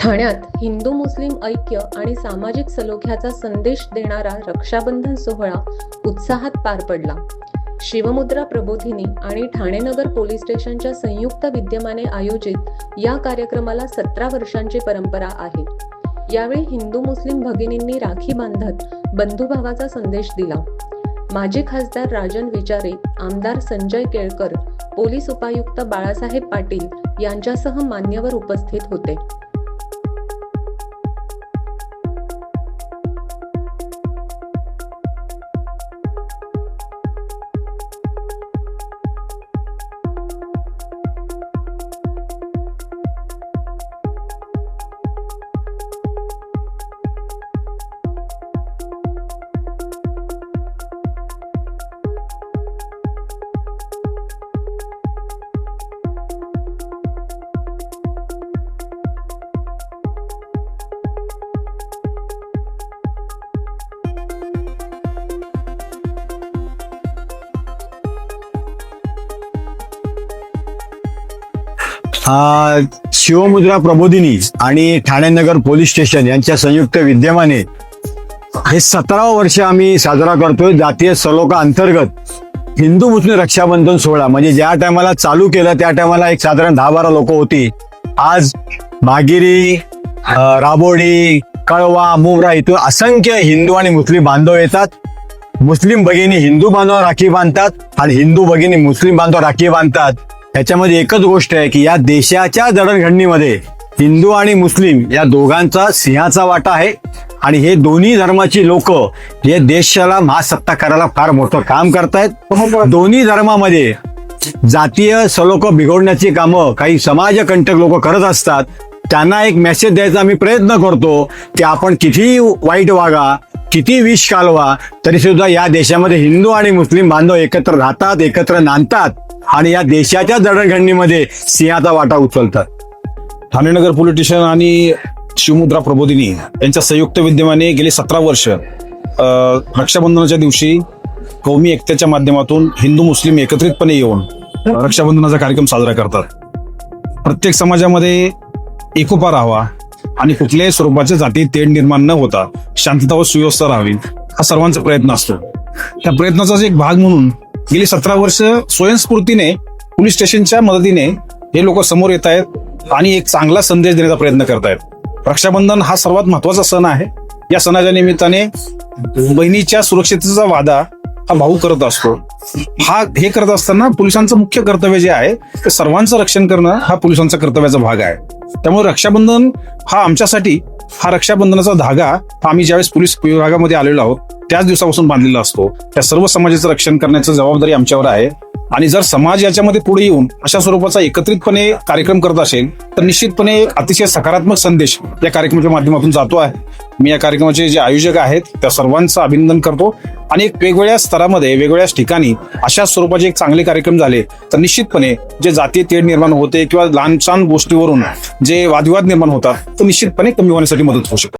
ठाण्यात हिंदू मुस्लिम ऐक्य आणि सामाजिक सलोख्याचा संदेश देणारा रक्षाबंधन सोहळा उत्साहात पार पडला। शिवमुद्रा प्रबोधिनी आणि ठाणे नगर पोलीस स्टेशनच्या संयुक्त विद्यमाने आयोजित या कार्यक्रमाला 17 वर्षांची परंपरा आहे। यावेळी हिंदू मुस्लिम भगिनींनी राखी बांधत बंधुभावाचा संदेश दिला। माजी खासदार राजन विचारे, आमदार संजय केळकर, पोलीस उपायुक्त बाळासाहेब पाटील यांच्यासह मान्यवर उपस्थित होते। शिवमुद्रा प्रबोधिनी आणि ठाणे नगर पोलीस स्टेशन यांच्या संयुक्त विद्यमाने हे 17 वर्ष आम्ही साजरा करतोय। जातीय सलोखा अंतर्गत हिंदू मुस्लिम रक्षाबंधन सोहळा म्हणजे ज्या टायमाला चालू केलं त्या टायमाला एक साधारण 10-12 लोक होती। आज भागिरी, राबोडी, कळवा, मुमरा इथून असंख्य हिंदू आणि मुस्लिम बांधव येतात। मुस्लिम भगिनी हिंदू बांधव राखी बांधतात आणि हिंदू भगिनी मुस्लिम बांधव राखी बांधतात। याच्यामध्ये एकच गोष्ट आहे की या देशाच्या जडणघडणीमध्ये हिंदू आणि मुस्लिम या दोघांचा सिंहाचा वाटा आहे आणि हे दोन्ही धर्माची लोक हे देशाला महासत्ता करायला फार मोठं काम करतायत। दोन्ही धर्मामध्ये जातीय सलोखा बिघडण्याची कामं काही समाजकंटक लोक करत असतात। त्यांना एक मेसेज द्यायचा आम्ही प्रयत्न करतो की आपण किती वाईट वागा, किती विष कालवा, तरी सुद्धा या देशामध्ये हिंदू आणि मुस्लिम बांधव एकत्र राहतात, एकत्र नांदतात आणि या देशाच्या जडणघडणीमध्ये सिंहाचा वाटा उचलतात। ठाणे नगर पोलीस स्टेशन आणि शिवमुद्रा प्रबोधिनी यांच्या संयुक्त विद्यमाने गेली 17 वर्ष रक्षाबंधनाच्या दिवशी कौमी एकतेच्या माध्यमातून हिंदू मुस्लिम एकत्रितपणे येऊन रक्षाबंधनाचा कार्यक्रम साजरा करतात। प्रत्येक समाजामध्ये एकोपा राहावा आणि कुठल्याही स्वरूपाचे जाती तेढ निर्माण न होता शांतता व सुव्यवस्था राहावी हा सर्वांचा प्रयत्न असतो। त्या प्रयत्नाचाच एक भाग म्हणून गेली 17 वर्ष स्वयंस्फूर्तीने पोलीस स्टेशनच्या मदतीने हे लोक समोर येत आहेत आणि एक चांगला संदेश देण्याचा प्रयत्न करतायत। रक्षाबंधन हा सर्वात महत्वाचा सण आहे। या सणाच्या निमित्ताने बहिणीच्या सुरक्षिततेचा वादा हा भाऊ करत असतो। हे करत असताना पोलिसांचं मुख्य कर्तव्य जे आहे ते सर्वांचं रक्षण करणं हा पोलिसांचा कर्तव्याचा भाग आहे। त्यामुळे रक्षाबंधन हा आमच्यासाठी हा रक्षाबंधनाचा धागा आम्ही ज्यावेळेस पोलीस विभागामध्ये आलेलो आहोत त्याच दिवसापासून बांधलेला असतो। त्या सर्व समाजाचं रक्षण करण्याची जबाबदारी आमच्यावर आहे आणि जर समाज याच्यामध्ये पुढे येऊन अशा स्वरूपाचा एकत्रितपणे कार्यक्रम करत असेल तर निश्चितपणे एक अतिशय सकारात्मक संदेश या कार्यक्रमाच्या माध्यमातून जातो आहे। मी या कार्यक्रमाचे जे आयोजक आहेत त्या सर्वांचं अभिनंदन करतो आणि एक वेगवेगळ्या स्तरामध्ये वेगवेगळ्या ठिकाणी अशा स्वरूपाचे एक चांगले कार्यक्रम झाले तर निश्चितपणे जे जातीय तेढ निर्माण होते किंवा लहान सहान गोष्टीवरून जे वादविवाद निर्माण होतात तर निश्चितपणे कमी होण्यासाठी मदत होऊ शकते।